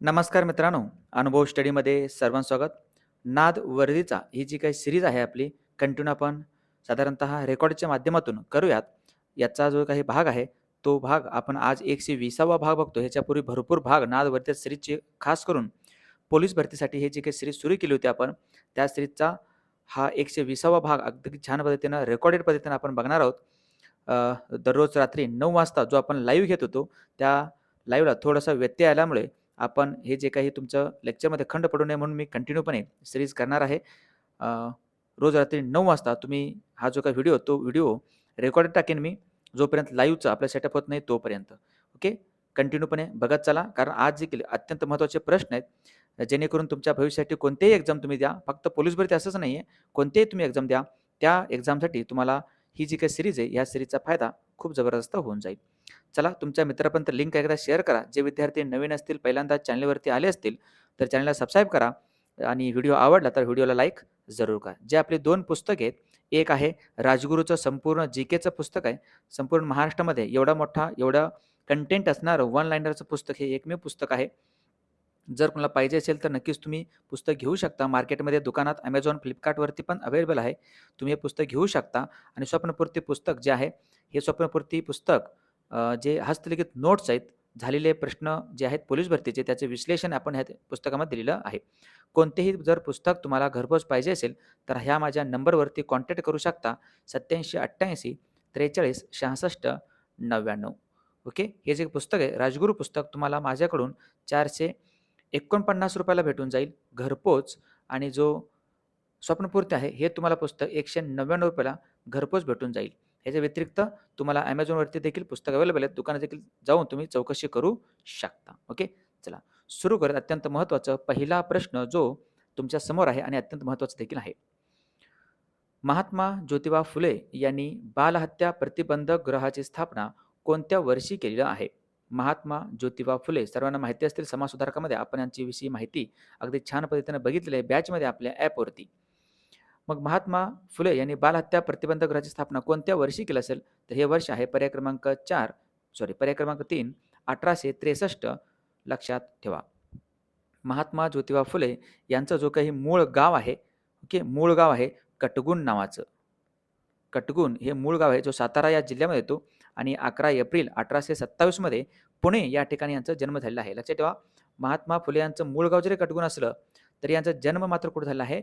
नमस्कार मित्रांनो, अनुभव स्टडीमध्ये सर्वांचं स्वागत. नाद वर्दीचा ही जी काही सीरीज आहे आपली, कंटिन्यू आपण साधारणतः रेकॉर्डच्या माध्यमातून करूयात. याचा जो काही भाग आहे, तो भाग आपण आज 120वा भाग बघतो. ह्याच्यापूर्वी भरपूर भाग नाद वर्दी सीरीजचे खास करून पोलीस भरतीसाठी हे जी काही सीरीज सुरू केली होती आपण, त्या सीरीजचा हा 120वा भाग अगदी छान पद्धतीनं रेकॉर्डेड पद्धतीनं आपण बघणार आहोत. दररोज रात्री 9 वाजता जो आपण लाईव्ह घेत होतो, त्या लाईव्हला थोडासा व्यत्यय आल्यामुळे आपण हे जे काही तुमचं लेक्चरमध्ये खंड पडू नये म्हणून मी कंटिन्यूपणे सीरीज करणार आहे. अ, रोज रात्री 9 वाजता तुम्ही हा जो काही व्हिडिओ तो व्हिडिओ रेकॉर्डेड टाकेन मी, जोपर्यंत लाईव्हचं आपलं सेटअप होत नाही तोपर्यंत. ओके. कंटिन्यूपणे बघत चला. कारण आज जे केले अत्यंत महत्त्वाचे प्रश्न आहेत, जेणेकरून तुमच्या भविष्यासाठी कोणतेही एक्झाम तुम्ही द्या. फक्त पोलीस भरती असंच नाही आहे. कोणतेही तुम्ही एक्झाम द्या. त्या एक्झामसाठी तुम्हाला ही जी काही सीरीज आहे, या सीरीजचा फायदा खूप जबरदस्त होऊन जाईल. चला तुमच्या मित्रापर्यंत लिंक एकदा शेअर करा. जे विद्यार्थी नवीन असतील, पहिल्यांदा चॅनलवरती आले असतील, तर चॅनलला सबस्क्राईब करा आणि व्हिडिओ आवडला तर व्हिडिओला लाईक जरूर करा. जे आपली 2 पुस्तकं आहेत, एक आहे राजगुरूचं संपूर्ण जी-केचं पुस्तक आहे. संपूर्ण महाराष्ट्रामध्ये एवढा मोठा, एवढा कंटेंट असणारं वन लाइनरचं पुस्तक हे एकमेव पुस्तक आहे. जर कोणाला पाहिजे असेल तर नक्कीच तुम्ही पुस्तक घेऊ शकता. मार्केटमध्ये, दुकानात, Amazon, Flipkartवरती पण अवेलेबल आहे. तुम्ही हे पुस्तक घेऊ शकता आणि स्वप्नपूर्ती पुस्तक जे आहे, हे स्वप्नपूर्ती पुस्तक जे हस्तलिखित नोट्स आहेत, झालेले प्रश्न जे आहेत पोलीस भरतीचे, त्याचे विश्लेषण आपण ह्या पुस्तकामध्ये दिलेलं आहे. कोणतेही जर पुस्तक तुम्हाला घरपोच पाहिजे असेल, तर ह्या माझ्या नंबरवरती कॉन्टॅक्ट करू शकता. 8788 43 66 99. ओके. हे जे पुस्तक आहे, राजगुरू पुस्तक तुम्हाला माझ्याकडून 449 ला भेटून जाईल घरपोच आणि जो स्वप्नपूर्ती आहे, हे तुम्हाला पुस्तक 199 ला घरपोच भेटून जाईल. ह्याच्या व्यतिरिक्त तुम्हाला Amazonवरती देखील पुस्तक अवेलेबल आहेत. दुकानात देखील जाऊन तुम्ही चौकशी करू शकता. ओके. चला सुरू करूयात. अत्यंत महत्त्वाचा पहिला प्रश्न जो तुमच्या समोर आहे आणि अत्यंत महत्त्वाचा देखील आहे. महात्मा ज्योतिबा फुले यांनी बालहत्या प्रतिबंधक गृहाची स्थापना कोणत्या वर्षी केलेली आहे? महात्मा ज्योतिबा फुले सर्वांना माहिती असतील समाजसुधारकामध्ये आपण यांची विषयी माहिती अगदी छान पद्धतीने बघितलेली आहे बॅचमध्ये आपल्या ॲपवरती. मग महात्मा फुले यांनी बालहत्या प्रतिबंधक गृहाची स्थापना कोणत्या वर्षी केली असेल? तर हे वर्ष आहे पर्याय क्रमांक 3 1863 लक्षात ठेवा. महात्मा ज्योतिबा फुले यांचं जो काही मूळ गाव आहे, ओके, मूळ गाव आहे कटगुण नावाचं. कटगुण हे मूळ गाव आहे, जो सातारा या जिल्ह्यामध्ये येतो आणि 11 एप्रिल 1827 मध्ये पुणे या ठिकाणी यांचा जन्म झालेला आहे. लक्षात ठेवा, महात्मा फुले यांचं मूळ गाव जरी कटगुण असलं, तरी यांचा जन्म मात्र कुठे झाला आहे?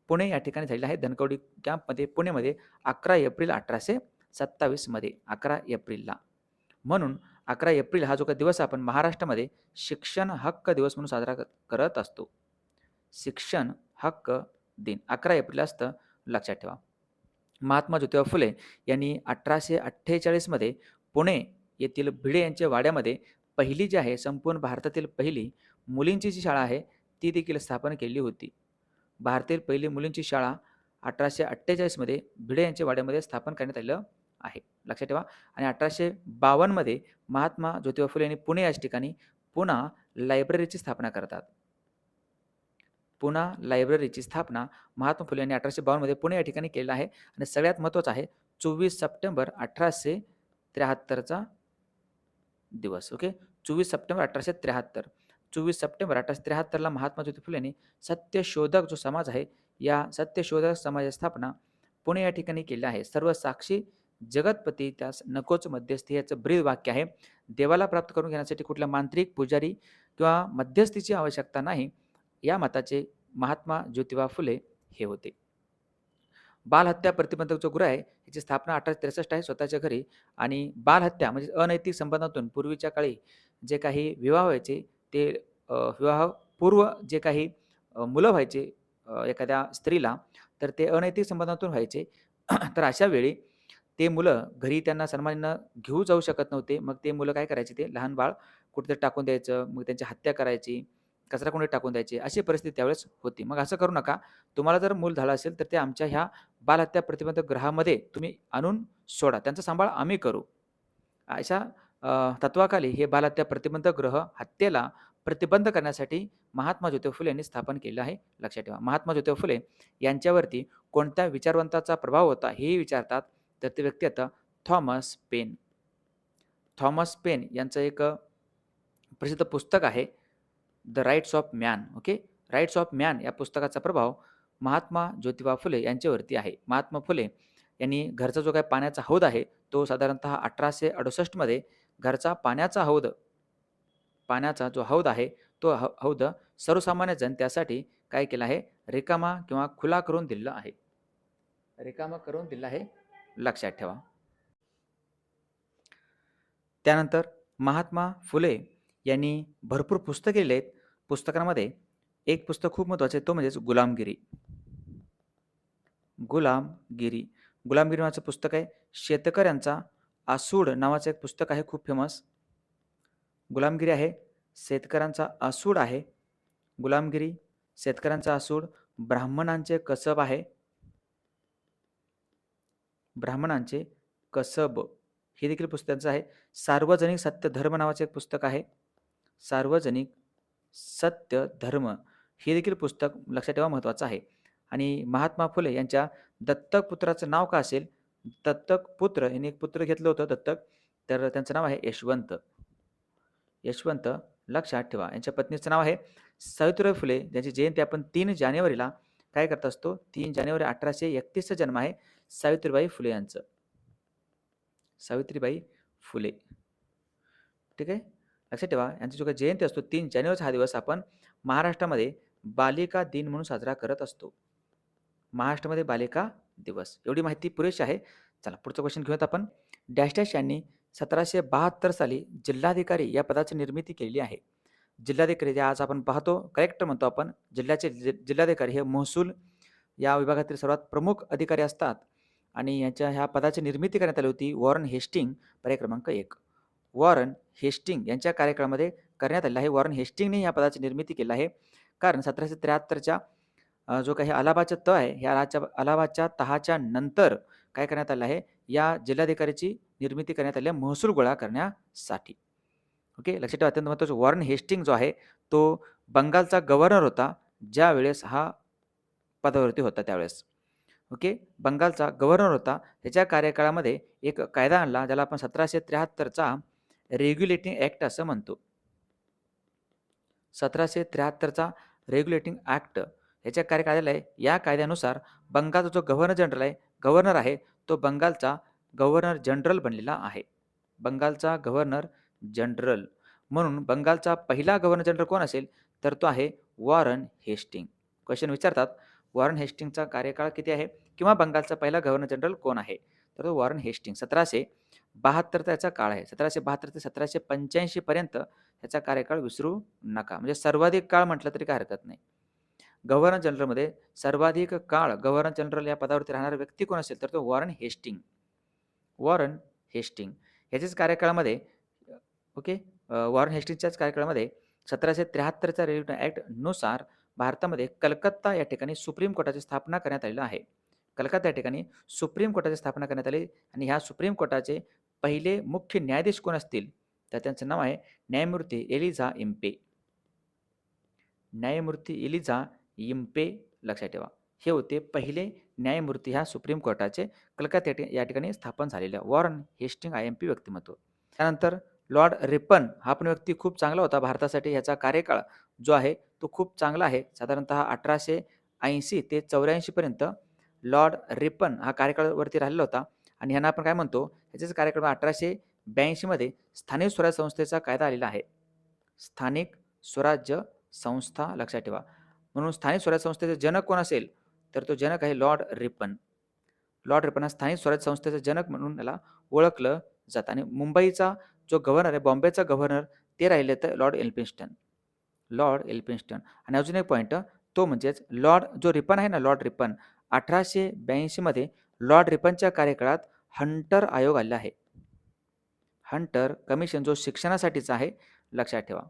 पुणे या ठिकाणी झालेला आहे. धनकवडी कॅम्पमध्ये पुणेमध्ये 11 एप्रिल 1827 मध्ये 11 एप्रिलला. म्हणून 11 एप्रिल हा जो काही दिवस आपण महाराष्ट्रामध्ये शिक्षण हक्क दिवस म्हणून साजरा करत असतो. शिक्षण हक्क दिन 11 एप्रिल असतं, लक्षात ठेवा. महात्मा ज्योतिबा फुले यांनी 1848 मध्ये पुणे येथील भिडे यांच्या वाड्यामध्ये पहिली जी आहे संपूर्ण भारतातील पहिली मुलींची जी शाळा आहे ती देखील स्थापन केली होती. भारतातील पहिली मुलींची शाळा 1848 मध्ये भिडे यांच्या वाड्यामध्ये स्थापन करण्यात आलेलं आहे. लक्षात ठेवा. आणि 1852 मध्ये महात्मा ज्योतिबा फुले यांनी पुणे याच ठिकाणी पुन्हा लायब्ररीची स्थापना करतात. पुन्हा लायब्ररीची स्थापना महात्मा फुले यांनी 1852 मध्ये पुणे या ठिकाणी केलेलं आहे आणि सगळ्यात महत्त्वाचं आहे 24 सप्टेंबर 1873चा दिवस. ओके. 24 सप्टेंबर 1873. 24 सप्टेंबर 1873 ला महात्मा ज्योतिबा फुले यांनी सत्यशोधक जो समाज आहे, या सत्यशोधक समाजाची स्थापना पुणे या ठिकाणी केली आहे. सर्व साक्षी जगतपती त्यास नकोच मध्यस्थी याचं ब्रीद वाक्य आहे. देवाला प्राप्त करून घेण्यासाठी कुठल्या मांत्रिक, पुजारी किंवा मध्यस्थीची आवश्यकता नाही. या मताचे महात्मा ज्योतिबा फुले हे होते. बालहत्या प्रतिबंधक जो गृह आहे, याची स्थापना 1863 आहे स्वतःच्या घरी. आणि बालहत्या म्हणजे अनैतिक संबंधातून पूर्वीच्या काळी जे काही विवाह व्हायचे, ते विवाहपूर्व जे काही मुलं व्हायचे एखाद्या स्त्रीला, तर ते अनैतिक संबंधातून व्हायचे. तर अशा वेळी ते मुलं घरी त्यांना सन्मानानं घेऊ जाऊ शकत नव्हते. मग ते मुलं काय करायचे, ते लहान बाळ कुठेतरी टाकून द्यायचं, मग त्यांची हत्या करायची, कचराकुंडीत टाकून द्यायची, अशी परिस्थिती त्यावेळेस होती. मग असं करू नका. तुम्हाला जर मूल झालं असेल, तर ते आमच्या ह्या बालहत्या प्रतिबंधक गृहामध्ये तुम्ही आणून सोडा. त्यांचा सांभाळ आम्ही करू. अशा तत्वाखाली हे बालहत्या प्रतिबंधक गृह हत्येला प्रतिबंध करण्यासाठी महात्मा ज्योतिबा फुले यांनी स्थापन केलं आहे. लक्षात ठेवा. महात्मा ज्योतिबा फुले यांच्यावरती कोणत्या विचारवंताचा प्रभाव होता हेही विचारतात. तर ते व्यक्ती आता थॉमस पेन. थॉमस पेन यांचं एक प्रसिद्ध पुस्तक आहे. The rights of man. Okay, rights of man या पुस्तकाचा प्रभाव महात्मा ज्योतिबा फुले यांच्यावरती आहे. महात्मा फुले यांनी घरचा जो काही पाण्याचा हौद आहे तो साधारणतः 1868 मध्ये घरचा पाण्याचा जो हौद आहे तो हौद सर्वसामान्य जनतेसाठी काय केला आहे, रिकामा किंवा खुला करून दिलेला आहे. रिकामा करून दिला आहे, लक्षात ठेवा. त्यानंतर महात्मा फुले यांनी भरपूर पुस्तके लिहिली आहेत. पुस्तकांमध्ये एक पुस्तक खूप महत्त्वाचं आहे, तो म्हणजेच गुलामगिरी. गुलामगिरी. गुलामगिरी नावाचं पुस्तक आहे. शेतकऱ्यांचा आसूड नावाचं एक पुस्तक आहे खूप फेमस. गुलामगिरी आहे, शेतकऱ्यांचा आसूड आहे. गुलामगिरी, शेतकऱ्यांचा आसूड, ब्राह्मणांचे कसब आहे. ब्राह्मणांचे कसब हे देखील पुस्तकांचं आहे. सार्वजनिक सत्य धर्म नावाचे एक पुस्तक आहे. सार्वजनिक सत्य धर्म हे देखील पुस्तक लक्षात ठेवा, महत्त्वाचं आहे. आणि महात्मा फुले यांच्या दत्तक पुत्राचं नाव का असेल? दत्तक पुत्र, यांनी एक पुत्र घेतलं होतं दत्तक, तर त्यांचं नाव आहे यशवंत. यशवंत लक्षात ठेवा. यांच्या पत्नीचं नाव आहे सावित्रीबाई फुले, ज्यांची जयंती आपण 3 जानेवारीला काय करत असतो? 3 जानेवारी 1831 चा जन्म आहे सावित्रीबाई फुले यांचं. सावित्रीबाई फुले. ठीक आहे, लक्षात ठेवा. यांची जो काही जयंती असतो 3 जानेवारीचा हा दिवस आपण महाराष्ट्रामध्ये बालिका दिन म्हणून साजरा करत असतो. महाराष्ट्रामध्ये बालिका दिवस. एवढी माहिती पुरेशी आहे. चला पुढचा क्वेश्चन घेऊयात आपण. डॅश डॅश यांनी 1772 साली जिल्हाधिकारी या पदाची निर्मिती केलेली आहे. जिल्हाधिकारी जे आज आपण पाहतो, कलेक्टर म्हणतो आपण. जिल्ह्याचे जिल्हाधिकारी हे महसूल या विभागातील सर्वात प्रमुख अधिकारी असतात आणि यांच्या ह्या पदाची निर्मिती करण्यात आली होती वॉरन हेस्टिंग, पर्याय क्रमांक 1. वॉरन हेस्टिंग यांच्या कार्यकाळामध्ये करण्यात आलेलं आहे. वॉरन हेस्टिंगने या पदाची निर्मिती केली आहे. कारण 1773च्या जो काही अलाहाबादचा तह आहे, ह्या अलाहाबादच्या तहाच्या नंतर काय करण्यात आलं आहे, या जिल्हाधिकाऱ्याची निर्मिती करण्यात आली आहे महसूल गोळा करण्यासाठी. ओके, लक्षात ठेवा. अत्यंत महत्त्वाचं. वॉरन हेस्टिंग जो आहे तो बंगालचा गव्हर्नर होता ज्यावेळेस हा पदावरती होता त्यावेळेस. ओके, बंगालचा गव्हर्नर होता. त्याच्या कार्यकाळामध्ये एक कायदा आणला ज्याला आपण 1773चा रेग्युलेटिंग ॲक्ट असं म्हणतो. 1773चा रेग्युलेटिंग ॲक्ट याच्या कार्यकाळाला आहे. या कायद्यानुसार बंगालचा जो गव्हर्नर आहे तो बंगालचा गव्हर्नर जनरल बनलेला आहे. बंगालचा गव्हर्नर जनरल म्हणून बंगालचा पहिला गव्हर्नर जनरल कोण असेल? तर तो आहे वॉरन हेस्टिंग. क्वेश्चन विचारतात वॉरन हेस्टिंगचा कार्यकाळ किती आहे किंवा बंगालचा पहिला गव्हर्नर जनरल कोण आहे? तर तो वॉरन हेस्टिंग. 1772 याचा काळ आहे. 1772 ते 1785 पर्यंत याचा कार्यकाळ विसरू नका. म्हणजे सर्वाधिक काळ म्हटलं तरी काय हरकत नाही. गव्हर्नर जनरलमध्ये सर्वाधिक काळ गव्हर्नर जनरल या पदावरती राहणारा व्यक्ती कोण असेल? तर तो वॉरन हेस्टिंग. वॉरन हेस्टिंग ह्याच्याच कार्यकाळामध्ये ओके, वॉरन हेस्टिंगच्याच कार्यकाळामध्ये 1773चा रेग्युलेटिंग ॲक्ट नुसार भारतामध्ये कलकत्ता या ठिकाणी सुप्रीम कोर्टाची स्थापना करण्यात आलेली आहे. कलकत्ता या ठिकाणी सुप्रीम कोर्टाची स्थापना करण्यात आली आणि ह्या सुप्रीम कोर्टाचे पहिले मुख्य न्यायाधीश कोण असतील? तर त्यांचं नाव आहे न्यायमूर्ती एलिझा इम्पे. न्यायमूर्ती एलिझा इम्पे लक्षात ठेवा. हे होते पहिले न्यायमूर्ती ह्या सुप्रीम कोर्टाचे कलकत्ता या ठिकाणी स्थापन झालेल्या वॉरन हेस्टिंग IMP व्यक्तिमत्व. त्यानंतर लॉर्ड रिपन हा पण व्यक्ती खूप चांगला होता भारतासाठी. ह्याचा कार्यकाळ जो आहे तो खूप चांगला आहे. साधारणतः 1880 ते 84 पर्यंत लॉर्ड रिपन हा कार्यकाळावरती राहिलेला होता आणि ह्यांना आपण काय म्हणतो, ह्याच्याच कार्यकाळ 1882 मध्ये स्थानिक स्वराज्य संस्थेचा कायदा आलेला आहे. स्थानिक स्वराज्य संस्था लक्षात ठेवा. म्हणून स्थानिक स्वराज्य संस्थेचे जनक कोण असेल? तर तो जनक आहे लॉर्ड रिपन. लॉर्ड रिपन हा स्थानिक स्वराज्य संस्थेचा जनक म्हणून त्याला ओळखलं जातं. आणि मुंबईचा जो गव्हर्नर आहे, बॉम्बेचा गव्हर्नर ते राहिले तर लॉर्ड एल्फिन्स्टन. Lord Elphinstone. आणि अजून एक पॉईंट तो म्हणजेच लॉर्ड जो रिपन आहे ना, लॉर्ड रिपन 1882 मध्ये लॉर्ड रिपनच्या कार्यकाळात हंटर आयोग आलेला आहे. हंटर कमिशन जो शिक्षणासाठीचा आहे, लक्षात ठेवा.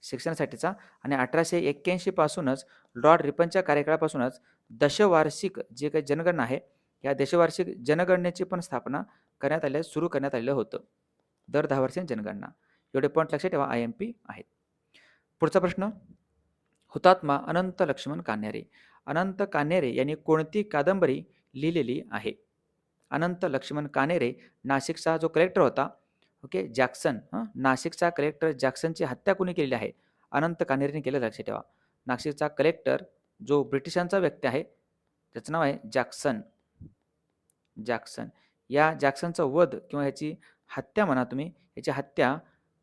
शिक्षणासाठीचा. आणि 1881 पासूनच लॉर्ड रिपनच्या कार्यकाळापासूनच दशवार्षिक जे काही जनगणना आहे, या दशवार्षिक जनगणनेची पण स्थापना करण्यात आली, सुरू करण्यात आलेलं होतं. दर 10 वर्षांची जनगणना. एवढे पॉईंट लक्षात ठेवा, IMP आहेत. पुढचा प्रश्न, हुतात्मा अनंत लक्ष्मण कान्हेरे. अनंत कान्हेरे यांनी कोणती कादंबरी लिहिलेली आहे? अनंत लक्ष्मण कान्हेरे नाशिकचा जो कलेक्टर होता, ओके, जॅक्सन. नाशिकचा कलेक्टर जॅक्सनची हत्या कोणी केलेली आहे? अनंत कान्हेरेने केलं, लक्षात ठेवा. नाशिकचा कलेक्टर जो ब्रिटिशांचा व्यक्ती आहे, त्याचं नाव आहे जॅक्सन. जॅक्सन. या जॅक्सनचा वध किंवा ह्याची हत्या म्हणा तुम्ही, ह्याची हत्या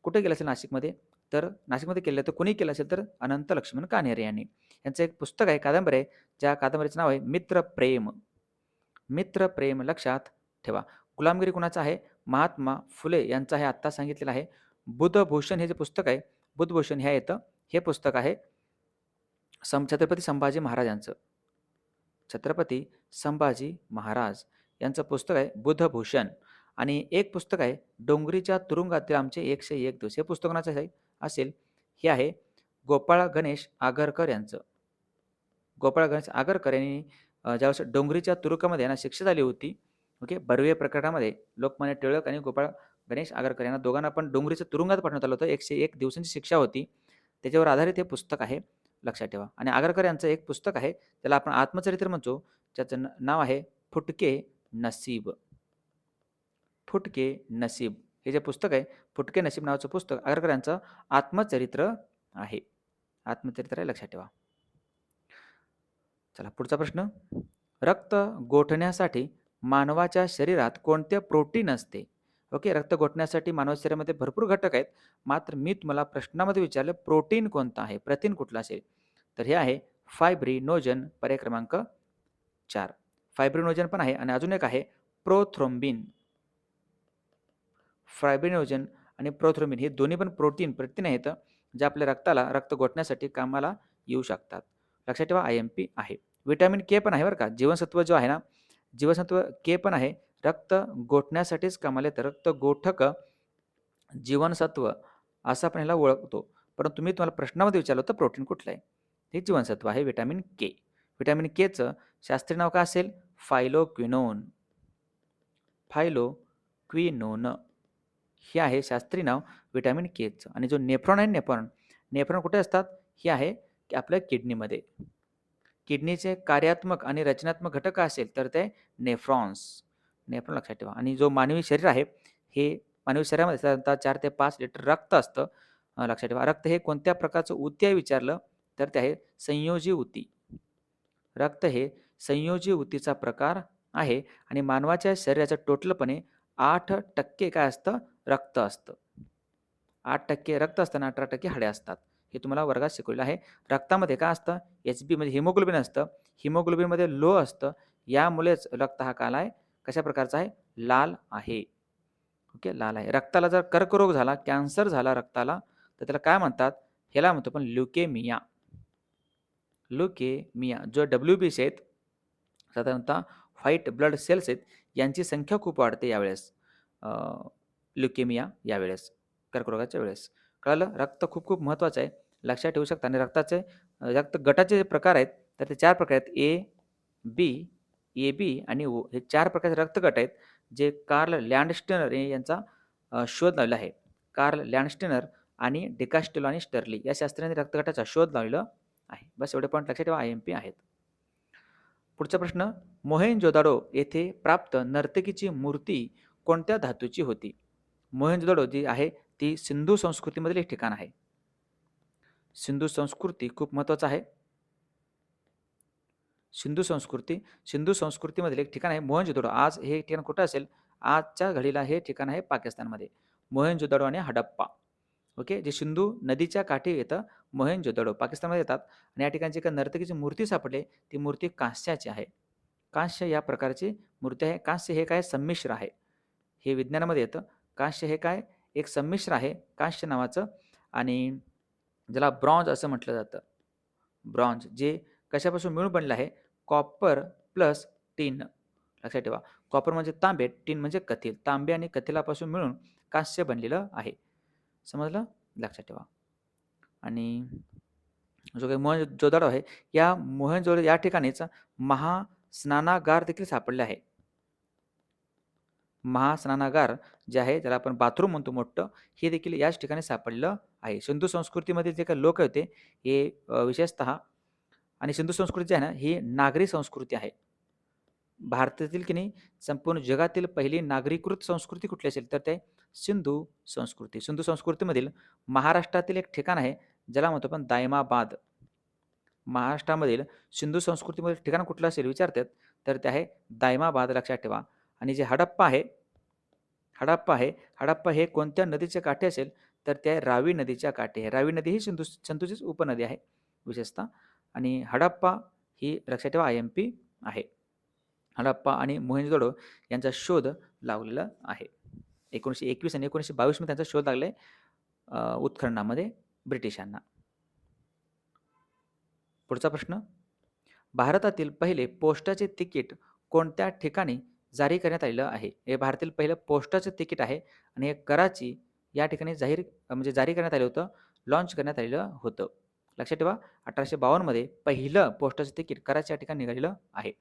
कुठे केली असेल नाशिकमध्ये? तर नाशिकमध्ये केली तर कोणी केलं असेल तर अनंत लक्ष्मण कान्हेरे यांनी. यांचं एक पुस्तक आहे, कादंबरी आहे, ज्या कादंबरीचं नाव आहे मित्रप्रेम. मित्रप्रेम लक्षात ठेवा. गुलामगिरी कुणाचा आहे? महात्मा फुले यांचं आहे, आत्ता सांगितलेलं आहे. बुधभूषण हे जे पुस्तक आहे, बुधभूषण हे येतं, हे पुस्तक आहे छत्रपती संभाजी महाराज यांचं. छत्रपती संभाजी महाराज यांचं पुस्तक आहे बुधभूषण. आणि एक पुस्तक आहे डोंगरीच्या तुरुंगातील आमचे 101 दिवस. हे पुस्तक कोणाचं आहे असेल? हे आहे गोपाळ गणेश आगरकर यांचं. गोपाळ गणेश आगरकर यांनी ज्यावेळेस डोंगरीच्या तुरुंगामध्ये यांना शिक्षा झाली होती, ओके, बर्वे प्रकरणामध्ये लोकमान्य टिळक आणि गोपाळ गणेश आगरकर यांना दोघांना पण डोंगरीच्या तुरुंगात पाठवण्यात आलं होतं. 101 दिवसांची शिक्षा होती. त्याच्यावर आधारित हे पुस्तक आहे, लक्षात ठेवा. आणि आगरकर यांचं एक पुस्तक आहे, त्याला आपण आत्मचरित्र म्हणतो, ज्याचं नाव आहे फुटके नसीब. फुटके नसीब हे जे पुस्तक आहे, फुटके नसीब नावाचं पुस्तक आगरकर यांचं आत्मचरित्र आहे. आत्मचरित्र आहे, लक्षात ठेवा. चला पुढचा प्रश्न. रक्त गोठण्यासाठी मानवाच्या शरीरात कोणते प्रोटीन असते? ओके, रक्त गोठण्यासाठी मानवाच्या शरीरामध्ये भरपूर घटक आहेत, मात्र मी तुम्हाला प्रश्नामध्ये विचारलं प्रोटीन कोणतं आहे, प्रथिन कुठलं असेल? तर हे आहे फायब्रिनोजन, पर्याय क्रमांक 4. फायब्रिनोजन पण आहे आणि अजून एक आहे प्रोथ्रोम्बिन. फायब्रिनोजन आणि प्रोथ्रोम्बिन हे दोन्ही पण प्रथिन आहेत, जे आपल्या रक्ताला रक्त गोठण्यासाठी कामाला येऊ शकतात. लक्षात ठेवा, IMP आहे. विटॅमिन के पण आहे बरं का. जीवनसत्व जो आहे ना, जीवनसत्व के पण आहे, रक्त गोठण्यासाठीच कामाला येतं. रक्त गोठक जीवनसत्व असं आपण ह्याला ओळखतो. परंतु मी तुम्हाला प्रश्नामध्ये विचारलं होतं प्रोटीन कुठलं आहे? हे जीवनसत्व आहे विटॅमिन के. विटॅमिन केचं शास्त्रीय नाव काय असेल? फायलोक्विनोन. फायलोक्विनोन हे आहे शास्त्रीय नाव विटॅमिन केचं. आणि जो नेफ्रॉन आहे, नेफ्रॉन कुठे असतात? हे आहे की आपल्या किडनीमध्ये. किडनीचे कार्यात्मक आणि रचनात्मक घटक काय असेल तर ते नेफ्रॉन्स. नेफ्रॉन लक्षात ठेवा. आणि जो मानवी शरीर आहे, हे मानवी शरीरामध्ये साधारणतः 4 ते 5 लिटर रक्त असतं. लक्षात ठेवा. रक्त हे कोणत्या प्रकारचं ऊती आहे विचारलं तर ते आहे संयोजी ऊती. रक्त हे संयोजी ऊतीचा प्रकार आहे आणि मानवाच्या शरीराचं टोटलपणे 8% काय असतं? रक्त असतं. 8% रक्त असताना 18% हाडे असतात. हे तुम्हाला वर्गात शिकवलेलं आहे. रक्तामध्ये काय असतं? HB म्हणजे हिमोग्लोबिन असतं. हिमोग्लोबिनमध्ये लोह असतं. यामुळेच रक्त हा काला आहे. कशा प्रकारचा आहे? लाल आहे. ओके, लाल आहे. रक्ताला जर कर्करोग झाला, कॅन्सर झाला रक्ताला, तर त्याला काय म्हणतात? ह्याला म्हणतो पण ल्युकेमिया. ल्युकेमिया. जो WBC आहेत, साधारणतः व्हाईट ब्लड सेल्स आहेत, यांची संख्या खूप वाढते यावेळेस. ल्युकेमिया यावेळेस, कर्करोगाच्या वेळेस. कळालं? रक्त खूप खूप महत्त्वाचं आहे, लक्षात ठेवू शकता. आणि रक्ताचे रक्त गटाचे जे प्रकार आहेत, तर ते 4 प्रकार आहेत. AB, AB आणि O हे 4 प्रकारचे रक्तगट आहेत, जे कार्ल लँडस्टेनर यांचा शोध लावलेला आहे. कार्ल लँडस्टेनर आणि डिकास्टेलो आणि स्टर्ली या शास्त्रज्ञांनी रक्तगटाचा शोध लावलेला आहे. बस एवढे पॉईंट लक्षात ठेवा, IMP आहेत. पुढचा प्रश्न. मोहेंजोदाडो येथे प्राप्त नर्तकीची मूर्ती कोणत्या धातूची होती? मोहेंजोदाडो जी आहे ती सिंधू संस्कृतीमधील एक ठिकाण आहे. सिंधू संस्कृती खूप महत्त्वाचं आहे. सिंधू संस्कृतीमधील एक ठिकाण आहे मोहेंजोदाडो. आज हे ठिकाण कुठं असेल? आजच्या घडीला हे ठिकाण आहे पाकिस्तानमध्ये. मोहेंजोदाडो आणि हडप्पा. ओके, जे सिंधू नदीच्या काठी येतं मोहेंजोदाडो, पाकिस्तानमध्ये येतात. आणि या ठिकाणची एका नर्तकीची मूर्ती सापडली, ती मूर्ती कांस्याची आहे. कांस्य या प्रकारची मूर्ती आहे. कांस्य हे काय? संमिश्र आहे. हे विज्ञानामध्ये येतं. कांस्य हे काय? एक संमिश्र आहे कांस्य नावाचं. आणि ज्याला ब्रॉन्झ असं म्हटलं जातं. ब्रॉन्झ जे कशापासून मिळून बनलं आहे? Copper plus tin. लक्षात ठेवा. कॉपर म्हणजे तांबे, टिन म्हणजे कथील. तांबे आणि कथिलापासून मिळून कांस्य बनलेलं आहे. समजलं? लक्षात ठेवा. आणि जो काही मोहेंजोदाडो आहे, या मोहेंजोदाडो या ठिकाणीच महास्नानागार देखील सापडले आहे. महास्नानागार जे आहे, ज्याला आपण बाथरूम म्हणतो मोठं, हे देखील याच ठिकाणी सापडलेलं आहे. सिंधू संस्कृतीमध्ये जे काही लोक होते, हे विशेषतः आणि सिंधू संस्कृती जी आहे ना, ही नागरी संस्कृती आहे. भारतातील की नाही, संपूर्ण जगातील पहिली नागरीकृत संस्कृती कुठली असेल तर ते सिंधू संस्कृती. सिंधू संस्कृतीमधील महाराष्ट्रातील एक ठिकाण आहे, ज्याला म्हणतो आपण दायमाबाद. महाराष्ट्रामधील सिंधू संस्कृतीमधील ठिकाण कुठलं असेल विचारतात, तर ते आहे दायमाबाद, लक्षात ठेवा. आणि जे हडप्पा हे कोणत्या नदीच्या काठी असेल, तर ते आहे रावी नदीच्या काठी आहे. रावी नदी ही सिंधूचीच उपनदी आहे विशेषतः. आणि हडप्पा ही लक्षात ठेवा IMP आहे. हडप्पा आणि मोहेंजोदडो यांचा शोध लावलेला आहे. 1921 आणि 1922 मध्ये त्यांचा शोध लागलाय उत्खननामध्ये ब्रिटिशांना. पुढचा प्रश्न, भारतातील पहिले पोस्टाचे तिकीट कोणत्या ठिकाणी जारी करण्यात आलेलं आहे? हे भारतातील पहिलं पोस्टाचं तिकीट आहे आणि हे कराची या ठिकाणी म्हणजे जारी करण्यात आलं होतं, लॉन्च करण्यात आलेलं होतं. लक्षात ठेवा, 1852 मध्ये पहिलं पोस्टाचं तिकीट कराची या ठिकाणी निघालेलं आहे.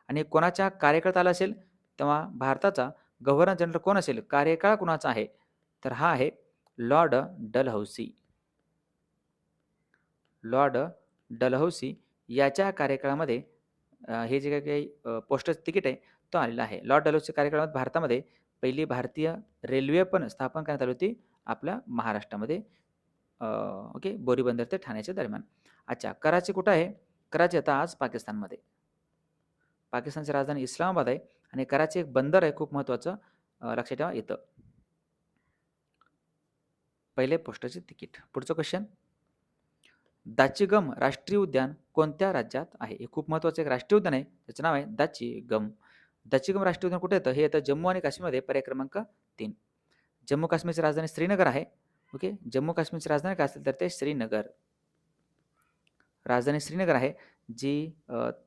आणि कोणाच्या कार्यकाळात आलं असेल, तेव्हा भारताचा गव्हर्नर जनरल कोण असेल, कार्यकाळ कोणाचा आहे, तर हा आहे लॉर्ड डलहौसी. लॉर्ड डलहौसी याच्या कार्यकाळामध्ये हे जे काही पोस्टाचं तिकीट आहे तो आलेला आहे. लॉर्ड डलहौसीच्या कार्यकाळात भारतामध्ये पहिली भारतीय रेल्वे पण स्थापन करण्यात आली होती आपल्या महाराष्ट्रामध्ये. ओके, बोरीबंदर ते ठाण्याच्या दरम्यान. अच्छा, कराची कुठं आहे? कराची आता आज पाकिस्तानमध्ये. पाकिस्तानची राजधानी इस्लामाबाद आहे आणि कराची एक बंदर आहे खूप महत्त्वाचं, लक्षात ठेवा इथं. पहिले पोस्टाचे तिकीट. पुढचं क्वेश्चन, दाचीगम राष्ट्रीय उद्यान कोणत्या राज्यात आहे? हे खूप महत्त्वाचं एक राष्ट्रीय उद्यान आहे, त्याचं नाव आहे दाचीगम. दाचीगम राष्ट्रीय उद्यान कुठे येतं? हे येतं जम्मू आणि काश्मीरमध्ये, पर्याय क्रमांक 3. जम्मू काश्मीरची राजधानी श्रीनगर आहे. ओके, जम्मू काश्मीरची राजधानी काय असेल तर ते श्रीनगर. राजधानी श्रीनगर आहे जी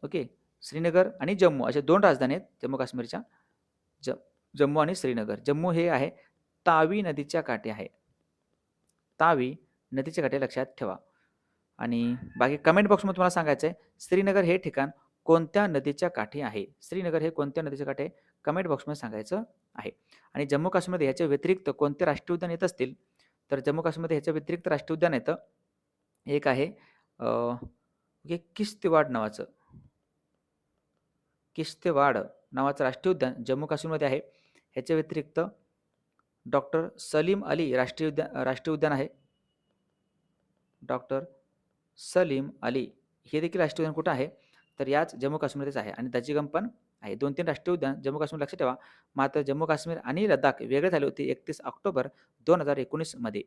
ओके, श्रीनगर आणि जम्मू अशा 2 राजधानी आहेत जम्मू काश्मीरच्या. जम्मू आणि श्रीनगर. जम्मू हे आहे तावी नदीच्या काठी आहे. तावी नदीच्या काठी, लक्षात ठेवा. आणि बाकी कमेंट बॉक्समध्ये तुम्हाला सांगायचं आहे, श्रीनगर हे ठिकाण कोणत्या नदीच्या काठी आहे? श्रीनगर हे कोणत्या नदीच्या काठी आहे? कमेंट बॉक्समध्ये सांगायचं आहे. आणि जम्मू काश्मीरमध्ये ह्याच्या व्यतिरिक्त कोणते राष्ट्रीय उद्यान येत असतील, तर जम्मू काश्मीरमध्ये ह्याच्या व्यतिरिक्त राष्ट्रीय उद्यान येतं. एक आहे किश्तवाड नावाचं. किश्तवाड नावाचं राष्ट्रीय उद्यान जम्मू काश्मीरमध्ये आहे. ह्याच्या व्यतिरिक्त डॉक्टर सलीम अली राष्ट्रीय उद्यान आहे. डॉक्टर सलीम अली हे देखील राष्ट्रीय उद्यान कुठं आहे, तर याच जम्मू काश्मीरमध्येच आहे. आणि दाचीगम पण आहे. 2-3 राष्ट्रीय उद्यान जम्मू काश्मीर, लक्षात ठेवा. मात्र जम्मू काश्मीर आणि लडाख वेगळे झाले होते 31 ऑक्टोबर 2019 मध्ये.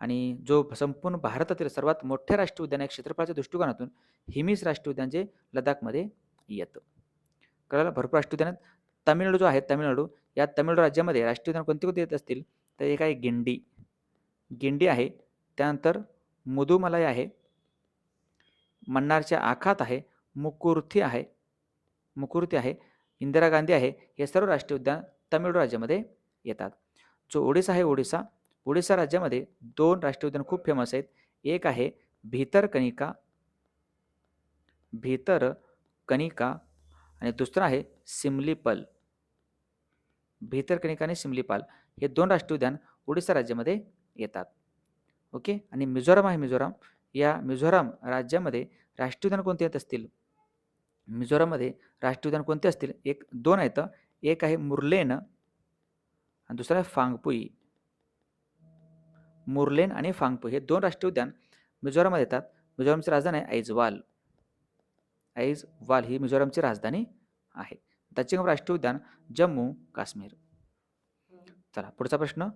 आणि जो संपूर्ण भारतातील सर्वात मोठे राष्ट्रीय उद्यान आहे क्षेत्रफळाच्या दृष्टिकोनातून, हिमीस राष्ट्रीय उद्यान जे लडाखमध्ये येतं. कळलं? भरपूर राष्ट्रीय उद्यान आहेत. तामिळनाडू जो आहे, तामिळनाडू या तामिळनाडू राज्यामध्ये राष्ट्रीय उद्यान कोणते कोणते येत असतील, तर एक आहे गिंडी आहे. त्यानंतर मुदुमलाई आहे, मन्नारच्या आखात आहे, मुकुर्थी आहे, इंदिरा गांधी आहे. हे सर्व राष्ट्रीय उद्यान तामिळनाडू राज्यामध्ये येतात. जो ओडिसा आहे, ओडिसा राज्यामध्ये 2 राष्ट्रीय उद्यान खूप फेमस आहेत. एक आहे भितरकनिका आणि दुसरं आहे सिमलीपल. भितरकनिका आणि सिमलीपाल हे 2 राष्ट्रीय उद्यान ओडिसा राज्यामध्ये येतात. ओके, आणि मिझोराम आहे, या मिझोराम राज्यामध्ये राष्ट्रीय उद्यान कोणते येत असतील? मिझोराममध्ये राष्ट्रीय उद्यान कोणते असतील? 2 आहेत. एक आहे मुर्लेन आणि दुसरं आहे फांगपुई. मुर्लेन आणि फांगपुई हे 2 राष्ट्रीय उद्यान मिझोराममध्ये येतात. मिझोरामची राजधानी आहे ऐजवाल ही मिझोरामची राजधानी आहे. दाचीगम राष्ट्रीय उद्यान जम्मू काश्मीर. चला पुढचा प्रश्न,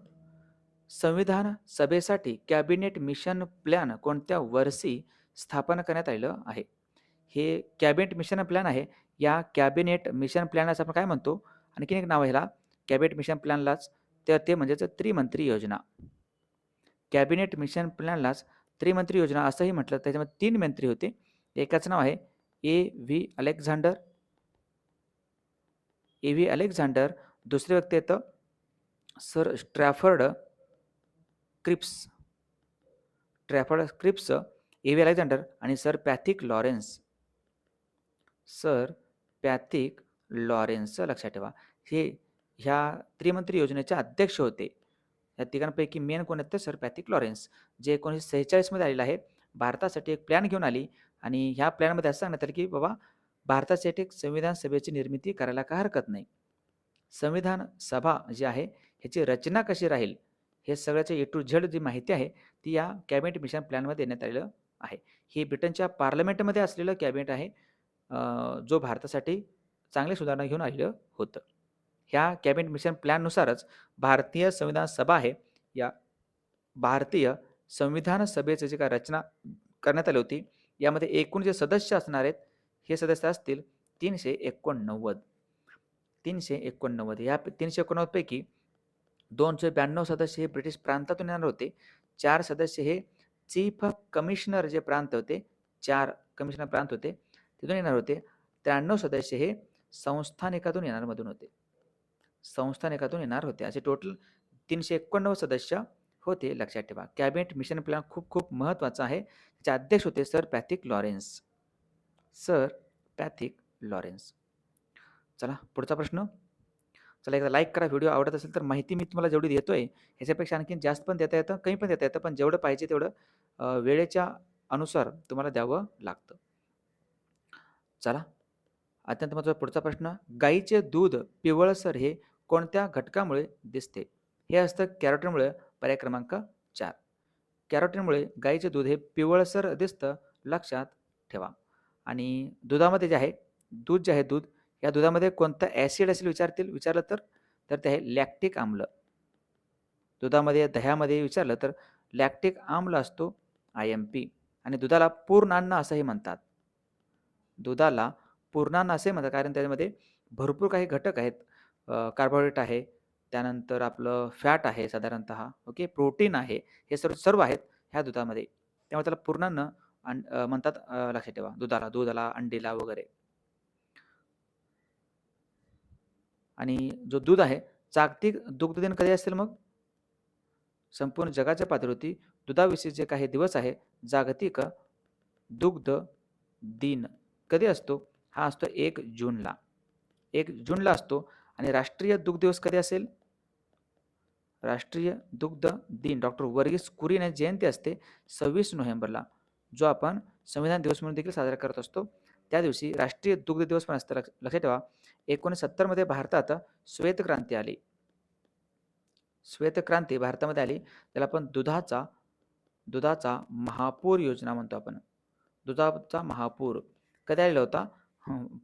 संविधान सभेसाठी कॅबिनेट मिशन प्लॅन कोणत्या वर्षी स्थापन करण्यात आलेलं आहे? हे कॅबिनेट मिशन प्लॅन आहे. या कॅबिनेट मिशन प्लॅनलाच आपण काय म्हणतो? आणखीन एक नाव आहे ह्याला कॅबिनेट मिशन प्लॅनलाच, तर ते म्हणजेच त्रिमंत्री योजना. कॅबिनेट मिशन प्लॅनलाच त्रिमंत्री योजना असंही म्हटलं. त्याच्यामध्ये 3 मंत्री होते. एकाचं नाव आहे A.V. अलेक्झांडर. दुसरे व्यक्ती येतं sir Stafford Cripps. A.V. Alexander आणि सर पॅथिक लॉरेन्स. लक्षात ठेवा. हे ह्या त्रिमंत्री योजनेचे अध्यक्ष होते. या तिघांपैकी मेन कोण आहेत तर सर पॅथिक लॉरेन्स, जे 1946 मध्ये आलेलं आहे. भारतासाठी एक प्लॅन घेऊन आली आणि ह्या प्लॅनमध्ये असं सांगण्यात आलं की बाबा भारतासाठी एक संविधान सभेची निर्मिती करायला काय हरकत नाही. संविधान सभा जी आहे ह्याची रचना कशी राहील हे सगळ्याचे ए टू झेड जी माहिती आहे ती या कॅबिनेट मिशन प्लॅनमध्ये देण्यात आलेलं आहे. हे ब्रिटनच्या पार्लमेंटमध्ये असलेलं कॅबिनेट आहे, जो भारतासाठी चांगली सुधारणा घेऊन आलेलं होतं. ह्या कॅबिनेट मिशन प्लॅननुसारच भारतीय संविधान सभा आहे, या भारतीय संविधान सभेची जी काही रचना करण्यात आली होती, यामध्ये एकूण जे सदस्य असणार आहेत, हे सदस्य असतील 389. 389 या 389 पैकी 292 सदस्य हे ब्रिटिश प्रांतातून येणार होते. 4 सदस्य हे चीफ कमिशनर जे प्रांत होते, 4 कमिशनर प्रांत होते, तिथून येणार होते. 93 सदस्य हे संस्थानिकातून येणारमधून होते. संस्थानिकातून येणार होते. असे टोटल 389 सदस्य होते, लक्षात ठेवा. कॅबिनेट मिशन प्लॅन खूप खूप महत्त्वाचा आहे. त्याचे अध्यक्ष होते sir Pethick Lawrence. Sir Pethick Lawrence. चला पुढचा प्रश्न. चला एकदा लाईक करा. व्हिडिओ आवडत असेल तर माहिती मी तुम्हाला जेवढी देतोय ह्याच्यापेक्षा आणखीन जास्त पण देता येतं, कमी पण देता येतं, पण जेवढं पाहिजे तेवढं वेळेच्या अनुसार तुम्हाला द्यावं लागतं. चला अत्यंत महत्त्वाचा पुढचा प्रश्न. गाईचे दूध पिवळसर हे कोणत्या घटकामुळे दिसते? हे असतं कॅरोटीनमुळे. पर्याय क्रमांक 4. कॅरोटीनमुळे गाईचे दूध हे पिवळसर दिसतं, लक्षात ठेवा. आणि दुधामध्ये जे आहे, दूध जे आहे दूध, या दुधामध्ये कोणतं ॲसिड असेल विचारलं तर ते आहे लॅक्टिक आम्ल. दुधामध्ये, दह्यामध्ये विचारलं तर लॅक्टिक आम्ल असतो IMP. आणि दुधाला पूर्णान्न असंही म्हणतात. दुधाला पूर्णान्न असे म्हणतात कारण त्यामध्ये भरपूर काही घटक आहेत. कार्बोहायड्रेट आहे, त्यानंतर आपलं फॅट आहे साधारणतः, ओके, प्रोटीन आहे, हे सर्व सर्व आहेत ह्या दुधामध्ये. त्यामुळे त्याला पूर्णान्न म्हणतात, लक्षात ठेवा. दुधाला, अंडीला वगैरे. आणि जो दूध आहे, जागतिक दुग्ध दिन कधी असेल मग? संपूर्ण जगाच्या पातळीवरती दुधाविषयी जे काही दिवस आहे, जागतिक दुग्ध दिन कधी असतो? हा असतो 1 जूनला. 1 जूनला असतो. आणि राष्ट्रीय दुग्ध दिवस कधी असेल? राष्ट्रीय दुग्ध दिन डॉक्टर वर्गीस कुरियन यांची जयंती असते 26 नोव्हेंबरला, जो आपण संविधान दिवस म्हणून देखील साजरा करत असतो. त्या दिवशी राष्ट्रीय दुग्ध दिवस पण असतं. लक्षात ठेवा. 1970 मध्ये भारतात श्वेतक्रांती आली. श्वेतक्रांती भारतामध्ये आली. त्याला आपण दुधाचा महापूर योजना म्हणतो आपण. दुधाचा महापूर कधी आलेला होता?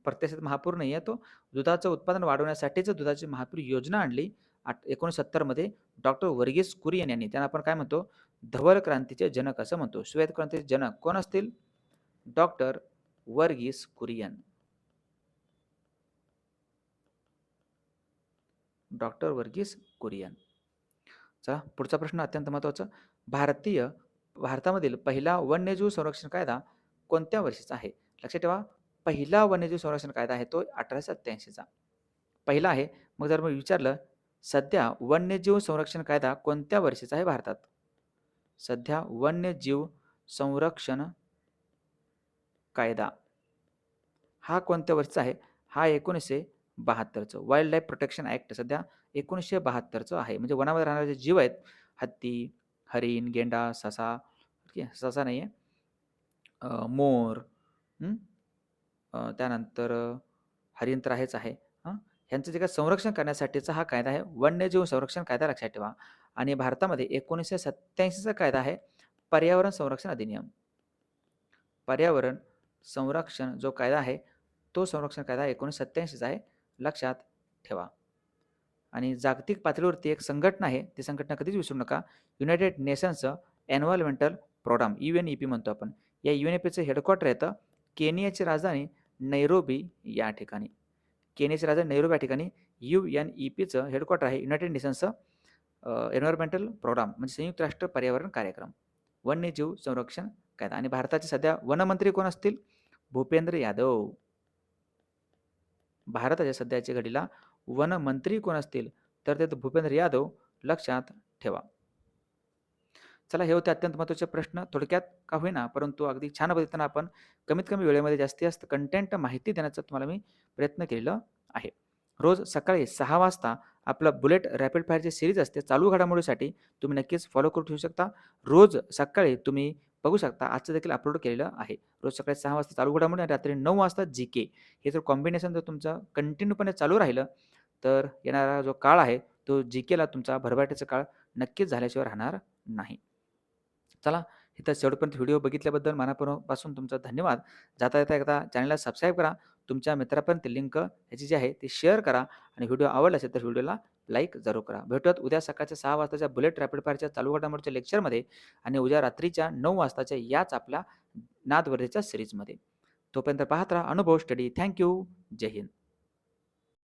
प्रत्यक्षात महापूर नाही आहे तो. दुधाचं उत्पादन वाढवण्यासाठीच दुधाची महापूर योजना आणली 1970 मध्ये डॉक्टर वर्गीस कुरियन यांनी. त्यांना आपण काय म्हणतो? धवल क्रांतीचे जनक असं म्हणतो. श्वेत क्रांतीचे जनक कोण असतील? डॉक्टर वर्गीस कुरियन. डॉक्टर वर्गीस कुरियन. चला पुढचा प्रश्न अत्यंत महत्त्वाचा. भारतामधील पहिला वन्यजीव संरक्षण कायदा कोणत्या वर्षीचा आहे? लक्षात ठेवा. पहिला वन्यजीव संरक्षण कायदा आहे तो 1887चा. पहिला आहे. मग जर मी विचारलं सध्या वन्यजीव संरक्षण कायदा कोणत्या वर्षीचा आहे भारतात? सध्या वन्यजीव संरक्षण कायदा हा कोणत्या वर्षीचा आहे? हा 1972चं. वाईल्ड लाईफ प्रोटेक्शन ॲक्ट सध्या 1972चं आहे. म्हणजे वनामध्ये राहणारे जे जीव आहेत, हत्ती, हरिण, गेंडा, ससा, ओके, ससा नाही आहे, मोर, त्यानंतर हरिण तर आहेच आहे, ह्यांचं जे काही संरक्षण करण्यासाठीचा हा कायदा आहे, वन्यजीव संरक्षण कायदा, लक्षात ठेवा. आणि भारतामध्ये 1987चा कायदा आहे पर्यावरण संरक्षण अधिनियम. पर्यावरण संरक्षण जो कायदा आहे तो संरक्षण कायदा 1987चा आहे, लक्षात ठेवा. आणि जागतिक पातळीवरती एक संघटना आहे, ती संघटना कधीच विसरू नका. United Nations environmental programme, UNEP म्हणतो आपण. या UNEPचं हेडक्वार्टर येतं केनियाची राजधानी नैरोबी या ठिकाणी. केनियाची राजधानी नैरोबी या ठिकाणी UNEPचं हेडक्वार्टर आहे. युनायटेड नेशन्स एन्व्हायरमेंटल प्रोग्राम म्हणजे संयुक्त राष्ट्र पर्यावरण कार्यक्रम. वन्यजीव संरक्षण कायदा. आणि भारताचे सध्या वनमंत्री कोण असतील? भूपेंद्र यादव. भारताच्या सध्याच्या घडीला वनमंत्री कोण असतील? तर ते भूपेंद्र यादव, लक्षात ठेवा. चला हे होते अत्यंत महत्त्वाचे प्रश्न. थोडक्यात का होईना परंतु अगदी छान पद्धतीनं आपण कमीत कमी वेळेमध्ये जास्तीत जास्त कंटेंट माहिती देण्याचा तुम्हाला मी प्रयत्न केलेला आहे. रोज सकाळी 6 वाजता आपलं बुलेट रॅपिड फायरची सिरीज असते. चालू घडामोडीसाठी तुम्ही नक्कीच फॉलो करून ठेवू शकता. रोज सकाळी तुम्ही बघू शकता, आजचं देखील अपलोड केलेलं आहे. रोज सकाळी 6 वाजता चालू घडामोडी आणि रात्री 9 वाजता GK. हे जर कॉम्बिनेशन जर तुमचं कंटिन्यूपणे चालू राहिलं तर येणारा जो काळ आहे तो GKला तुमचा भरभराटीचा काळ नक्कीच झाल्याशिवाय राहणार नाही. चला, इथं शेवटपर्यंत व्हिडिओ बघितल्याबद्दल मनापासून तुमचा धन्यवाद. जाता येता एकदा चॅनलला सबस्क्राईब करा. तुमच्या मित्रापर्यंत लिंक ह्याची जी आहे ती शेअर करा आणि व्हिडिओ आवडला असेल तर व्हिडिओला लाईक जरूर करा. भेटूयात उद्या सकाळच्या 6 वाजताच्या बुलेट रॅपिड फायरच्या चालू घडामोडीच्या लेक्चरमध्ये आणि उद्या रात्रीच्या 9 वाजताच्या याच आपल्या नादवर्धेच्या सीरीजमध्ये. तोपर्यंत पाहत राहा अनुभव स्टडी. थँक जय हिंद.